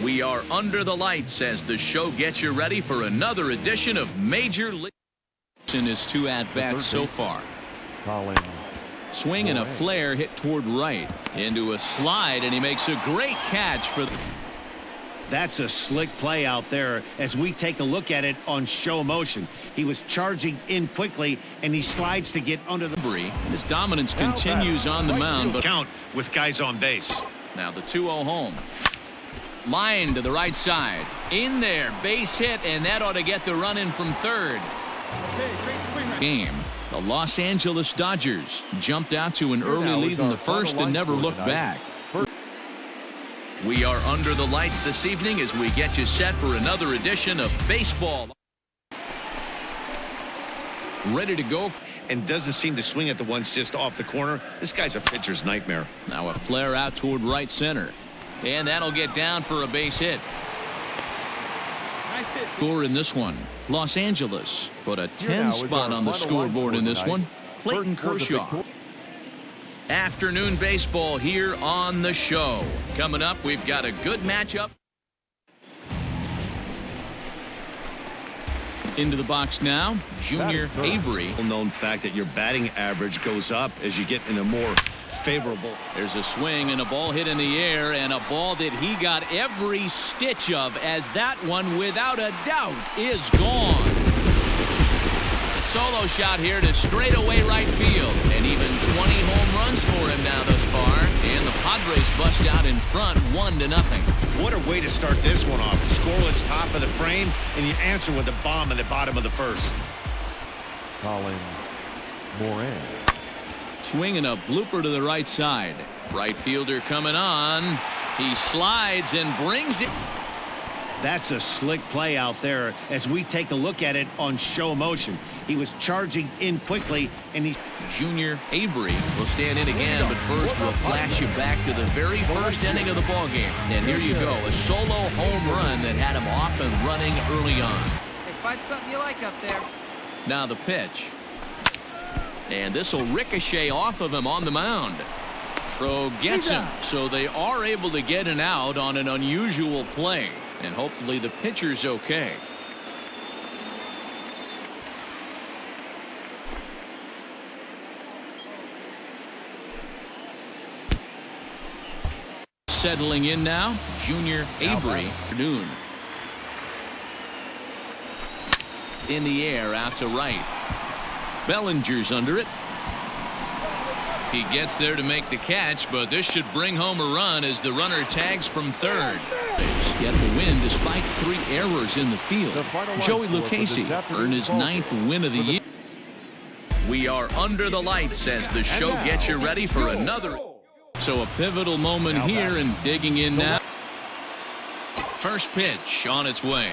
We are under the lights as the show gets you ready for another edition of Major League. In his 2 at-bats so far. Swing and a flare hit toward right. Into a slide, and he makes a great catch for the... That's a slick play out there as we take a look at it on show motion. He was charging in quickly, and he slides to get under the... His dominance continues on the mound, but count with guys on base. Now the 2-0 home. Line to the right side. In there, base hit, and that ought to get the run in from third. Game. The Los Angeles Dodgers jumped out to an early lead in the first and never looked back. We are under the lights this evening as we get you set for another edition of baseball. Ready to go. And doesn't seem to swing at the ones just off the corner. This guy's a pitcher's nightmare. Now a flare out toward right center. And that'll get down for a base hit. Score in this one. Los Angeles put a 10 spot on the scoreboard in this one. Clayton Kershaw. Afternoon baseball here on the show. Coming up, we've got a good matchup. Into the box now, Junior Avery. Well-known fact that your batting average goes up as you get in a more favorable. There's a swing and a ball hit in the air, and a ball that he got every stitch of, as that one without a doubt is gone. A solo shot here to straightaway right field, and even 20 home runs for him now thus far, and the Padres bust out in front 1-0. What a way to start this one off. Scoreless top of the frame, and you answer with a bomb in the bottom of the first. Colin Moran. Swing and a blooper to the right side. Right fielder coming on. He slides and brings it. That's a slick play out there as we take a look at it on show motion. He was charging in quickly, and he... Junior Avery will stand in again, but first we'll flash you back to the very first inning of the ballgame. And here you go, a solo home run that had him off and running early on. Hey, find something you like up there. Now the pitch. And this will ricochet off of him on the mound. Throw gets him, so they are able to get an out on an unusual play. And hopefully the pitcher's okay. Settling in now, Junior Avery. Noon. In the air, out to right. Bellinger's under it. He gets there to make the catch, but this should bring home a run as the runner tags from third. Get the win despite 3 errors in the field. Joey Lucchese earned his 9th win of the year. We are under the lights as the show gets you ready for another. So a pivotal moment here, and digging in now. First pitch on its way.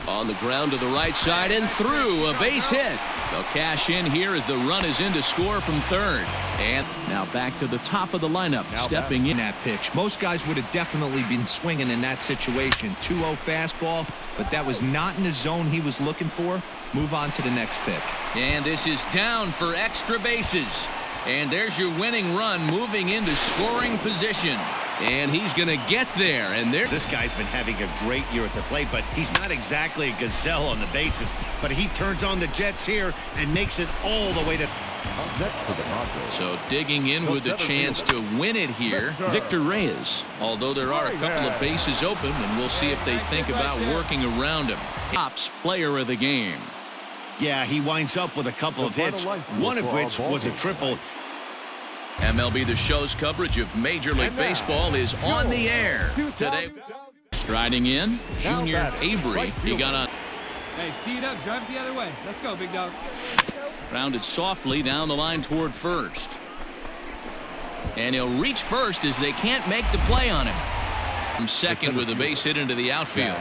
On the ground to the right side and through, a base hit. They'll cash in here as the run is in to score from third. And now back to the top of the lineup, stepping in. That pitch. Most guys would have definitely been swinging in that situation. 2-0 fastball, but that was not in the zone he was looking for. Move on to the next pitch. And this is down for extra bases. And there's your winning run, moving into scoring position. And he's going to get there. And there. This guy's been having a great year at the plate, but he's not exactly a gazelle on the bases. But he turns on the Jets here and makes it all the way to. So digging in with a chance to win it here, Victor Reyes. Although there are a couple of bases open, and we'll see if they think about working around him. Tops player of the game. Yeah, he winds up with a couple of hits, one of which was a triple. MLB The Show's coverage of Major League Baseball is on the air today. Striding in, Junior Avery. He got on. Hey, see it up, drive it the other way. Let's go, big dog. Rounded softly down the line toward first. And he'll reach first as they can't make the play on him. From second with a base hit into the outfield.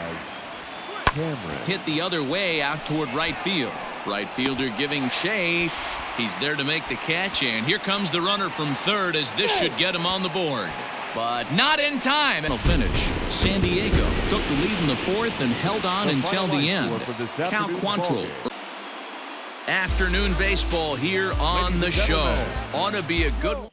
Hit the other way out toward right field. Right fielder giving chase. He's there to make the catch, and here comes the runner from third as this should get him on the board. But not in time. It'll finish. San Diego took the lead in the 4th and held on until the end. Cal Quantrill. Afternoon baseball here on the show. Ought to be a good one.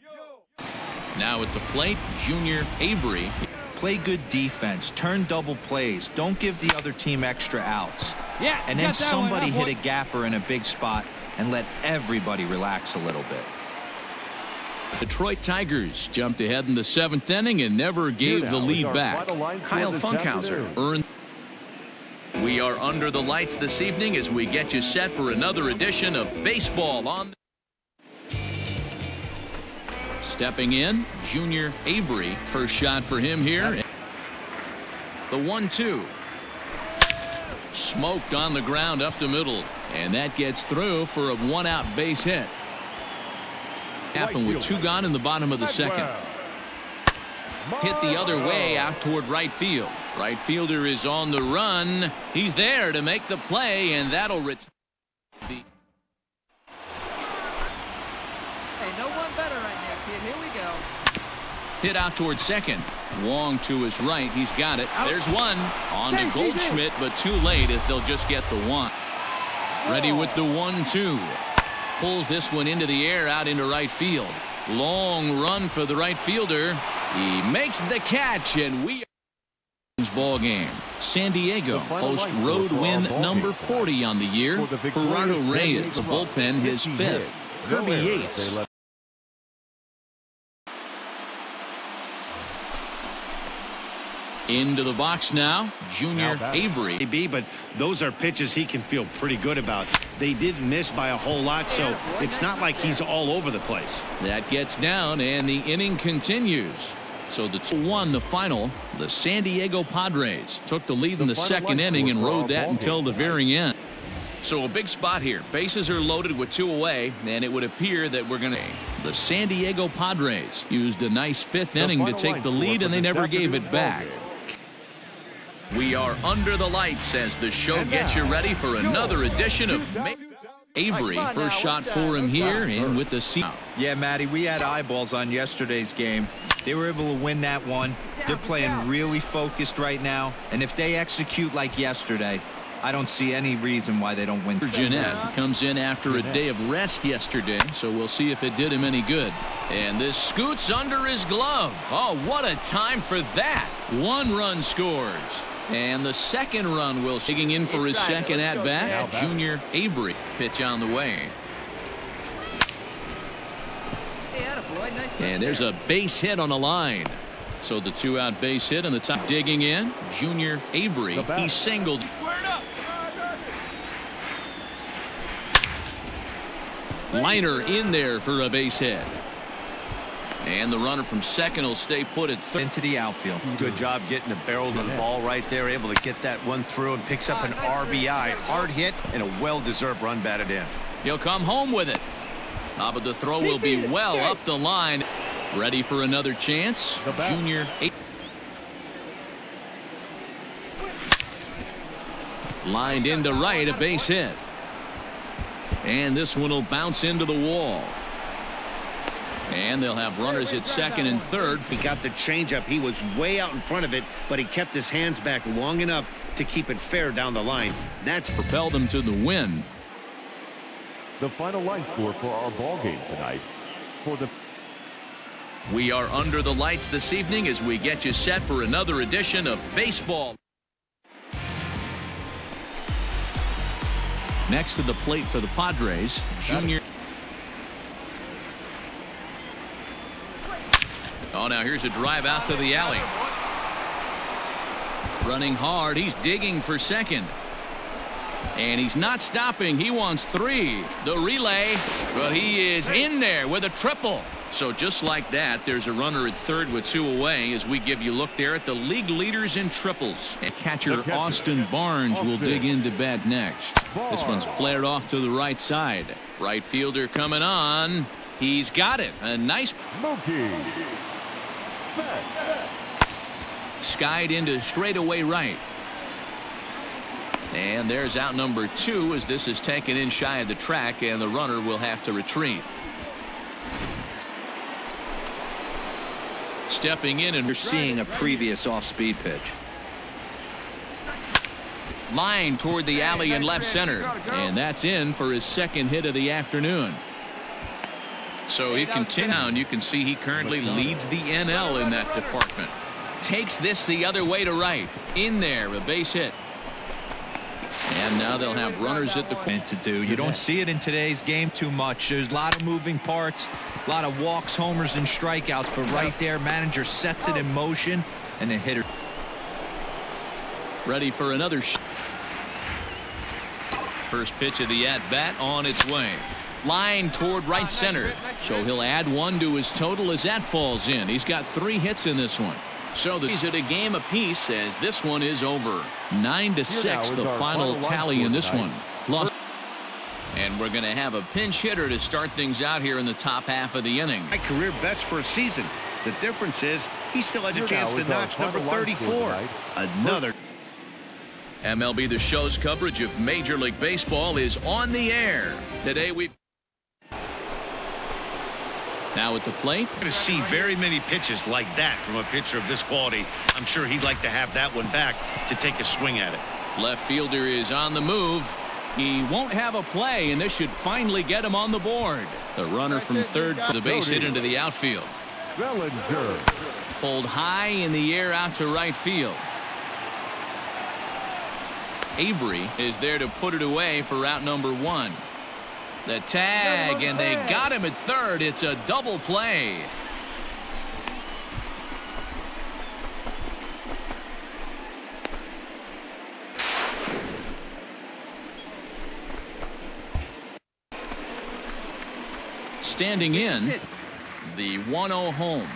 Now at the plate, Junior Avery. Play good defense. Turn double plays. Don't give the other team extra outs. Yeah, And then somebody hit a gapper in a big spot and let everybody relax a little bit. Detroit Tigers jumped ahead in the 7th inning and never gave the lead back. Kyle Funkhauser earned. We are under the lights this evening as we get you set for another edition of Baseball on. Stepping in, Junior Avery. First shot for him here. The 1-2. Smoked on the ground up the middle. And that gets through for a 1-out base hit. Happened with 2 gone in the bottom of the 2nd. Hit the other way out toward right field. Right fielder is on the run. He's there to make the play, and that'll return. Hey, no one better right now, kid. Here we go. Hit out toward second. Wong to his right. He's got it. There's one. On to Goldschmidt, but too late as they'll just get the one. Ready with the 1-2. Pulls this one into the air out into right field. Long run for the right fielder. He makes the catch, and we ball game. San Diego post road win number 40 on the year. Gerardo Reyes, bullpen, his 5th. Kirby Yates. Into the box now, Junior Avery. Maybe, but those are pitches he can feel pretty good about. They didn't miss by a whole lot, so it's not like he's all over the place. That gets down, and the inning continues. So the 2-1 the final. The San Diego Padres took the lead in the 2nd inning and rode that until the very end. So a big spot here. Bases are loaded with 2 away, and it would appear that we're going to. The San Diego Padres used a nice 5th inning to take the lead, and they never gave it back. We are under the lights as the show gets you ready for another edition of Avery. First shot for him here, and with the C. Yeah, Matty, we had eyeballs on yesterday's game. They were able to win that one. They're playing really focused right now, and if they execute like yesterday, I don't see any reason why they don't win. Jeanette comes in after a day of rest yesterday, so we'll see if it did him any good. And this scoots under his glove. Oh, what a time for that. 1 run scores. And the 2nd run will digging in for his 2nd at bat. Junior Avery. Pitch on the way. And there's a base hit on the line. So the 2-out base hit on the top. Digging in, Junior Avery. He singled. Liner in there for a base hit. And the runner from 2nd will stay put at 3rd. Into the outfield. Good job getting the barrel to the ball right there, able to get that one through, and picks up an RBI. Hard hit and a well-deserved run batted in. He'll come home with it. But the throw will be well up the line. Ready for another chance. Junior. Lined into right, a base hit. And this one will bounce into the wall. And they'll have runners at 2nd and 3rd. He got the changeup. He was way out in front of it, but he kept his hands back long enough to keep it fair down the line. That's propelled them to the win. The final line score for our ball game tonight. We are under the lights this evening as we get you set for another edition of Baseball. Next to the plate for the Padres, Junior. Oh, now here's a drive out to the alley. Running hard. He's digging for 2nd. And he's not stopping. He wants 3. The relay. But he is in there with a triple. So just like that, there's a runner at 3rd with 2 away as we give you a look there at the league leaders in triples. And catcher Austin Barnes will dig into bat next. This one's flared off to the right side. Right fielder coming on. He's got it. A nice. Skied into straightaway right. And there's out number 2 as this is taken in shy of the track, and the runner will have to retreat. Stepping in, and you're seeing a previous off-speed pitch. Line toward the alley in left center. And that's in for his 2nd hit of the afternoon. So he continues. You can see he currently leads the NL in that department. takes this the other way to right. In there, a base hit. And now they'll have runners at the And to do. You don't see it in today's game too much. There's a lot of moving parts, a lot of walks, homers, and strikeouts. But right there, manager sets it in motion, and the hitter. Ready for another shot. First pitch of the at-bat on its way. Line toward right center. So he'll add one to his total as that falls in. He's got 3 hits in this one. So he's at a game apiece as this one is over. 9-6, the final tally in this one. Lost. And we're going to have a pinch hitter to start things out here in the top half of the inning. My career best for a season. The difference is he still has a chance to notch number 34. Another. MLB The Show's coverage of Major League Baseball is on the air. Today we now at the plate. Going to see very many pitches like that from a pitcher of this quality. I'm sure he'd like to have that one back to take a swing at it. Left fielder is on the move. He won't have a play, and this should finally get him on the board. The runner from third for the base hit into the outfield. Bellinger. Pulled high in the air out to right field. Avery is there to put it away for route number 1. The tag, and they got him at third. It's a double play. Standing in, the 1-0 home.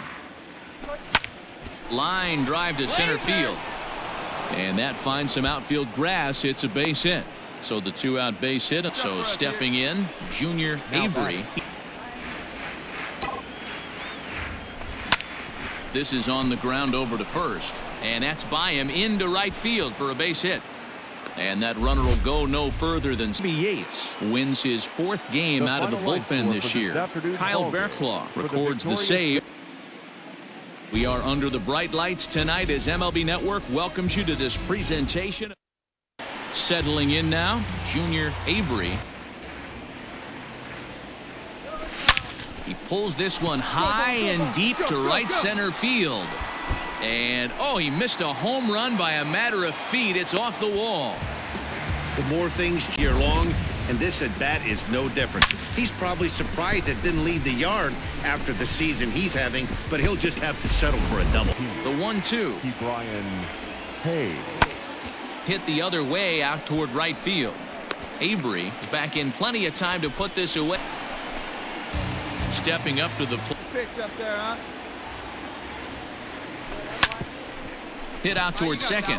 Line drive to center field. And that finds some outfield grass. It's a base hit. So the 2-out base hit. So stepping in, Junior Avery. This is on the ground over to first. And that's by him into right field for a base hit. And that runner will go no further than Yates. Wins his 4th game out of the bullpen this year. Kyle Bearclaw records the save. We are under the bright lights tonight as MLB Network welcomes you to this presentation. Settling in now, Junior Avery. He pulls this one high and deep to right center field. And, oh, he missed a home run by a matter of feet. It's off the wall. The more things year long, and this at bat is no different. He's probably surprised it didn't leave the yard after the season he's having, but he'll just have to settle for a double. The 1-2. Brian Hayes. Hit the other way out toward right field. Avery is back in plenty of time to put this away. Stepping up to the plate. Pitch up there, huh? Hit out toward second.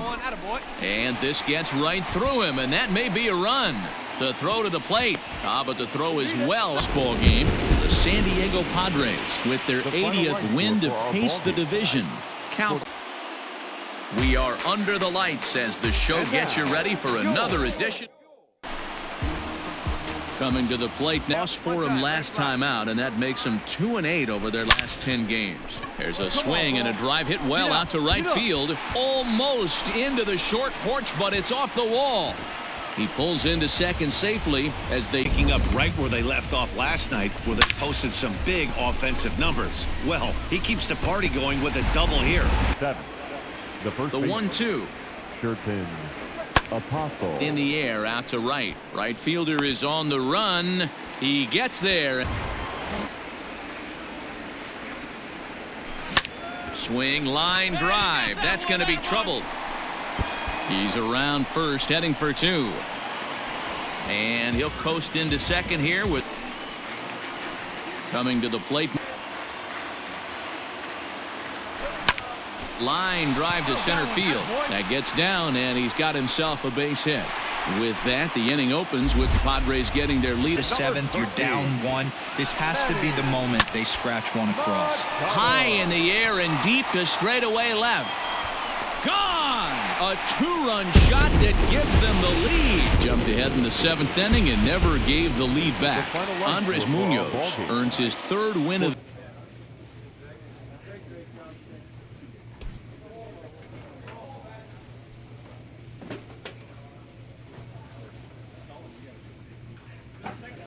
And this gets right through him, and that may be a run. The throw to the plate. But the throw is well. This ball game, the San Diego Padres with their 80th win to pace the division. Count. We are under the lights as the show gets you ready for another edition. Coming to the plate now. Lost for him last time out, and that makes them 2-8 over their last 10 games. There's a swing and a drive hit well out to right field. Almost into the short porch, but it's off the wall. He pulls into second safely as they picking up right where they left off last night, where they posted some big offensive numbers. Well, he keeps the party going with a double here. 7. The 1-2. Sherton Apostle. In the air out to right. Right fielder is on the run. He gets there. Swing, line drive. That's going to be trouble. He's around first, heading for 2. And he'll coast into second here with coming to the plate. Line drive to center field. That gets down, and he's got himself a base hit. With that, the inning opens with the Padres getting their lead. The 7th, you're down 1. This has to be the moment they scratch one across. High in the air and deep to straightaway left. Gone! A 2-run shot that gives them the lead. Jumped ahead in the 7th inning and never gave the lead back. Andres Munoz earns his 3rd win of